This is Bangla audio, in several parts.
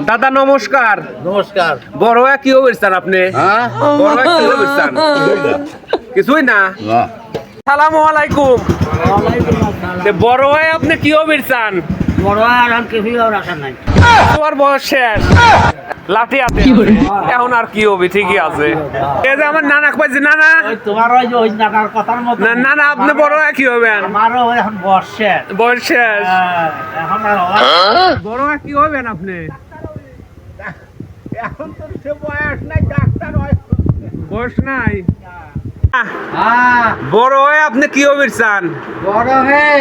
দাদা নমস্কার। নমস্কার। বড় হয়ে কি অবস্থান আপনি? হ্যাঁ, বড় হয়ে কি অবস্থান? কিছুই না। সালামু আলাইকুম। বড় হয়ে আপনি কি অবস্থান? বড় আর কিছুই রাখা নাই। তোমার বয়স শেষ, লাঠি হাতে এখন আর কি হবে? ঠিকই আছে। এই যে আমার নানা কইছে, নানা তোমার ওই যে ওই নানার কথার মতো নানা আপনি বড় হয়ে কি হবেন? আমারও এখন বর্ষে বয়স শেষ, এখন আর বড় হয়ে কি হবেন আপনি? এখন তো সে বয়স নাই, ডাক্তার হয়। বয়স নাই। বড় হয়ে আপনি কি হবেন চান? বড় হয়ে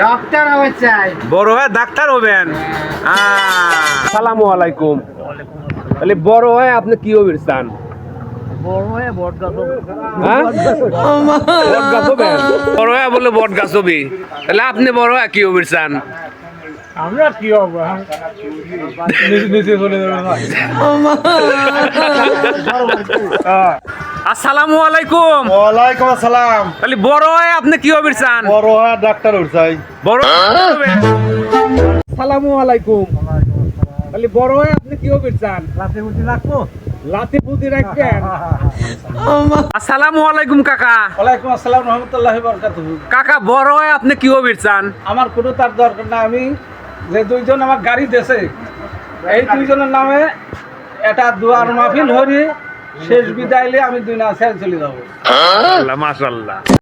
ডাক্তার হবে চাই। বড় হয়ে ডাক্তার হবেন। আসসালামু আলাইকুম। তাহলে বড় হয়ে আপনি কি হবেন চান? বড় হয়ে বট গাছ হ্যাঁ? বট গাছ হবেন? বড় হয়ে বলে বট গাছ হবি, তাহলে আপনি বড় হয়ে কি হবেন চান? আমরা কি হবো? আসসালামু আলাইকুম। ওয়ালাইকুম আসসালাম। তাহলে বড় হয়ে আপনি কি হবেন চান? বড় হয়ে ডাক্তার উঠছাই। বড় হবেন। আসসালামু আলাইকুম। তাহলে বড় হয়ে আপনি কি হবেন চান? রাতে উঠে রাখবো। লাঠি বুদ্ধি রাখবেন। আসসালামু আলাইকুম কাকা। ওয়ালাইকুম আসসালাম রহমতুল্লাহি বারাকাতুহু। কাকা বড় হয়ে আপনি কি হবেন চান? আমার কোনো তার দরকার না। আমি যে দুইজন আমার গাড়ি দেশে, এই দুইজনের নামে এটা দুয়ার মাহফিল হরি শেষ বিদায়লে আমি দুই না ছেড়ে চলে যাবো। মাশাআল্লাহ।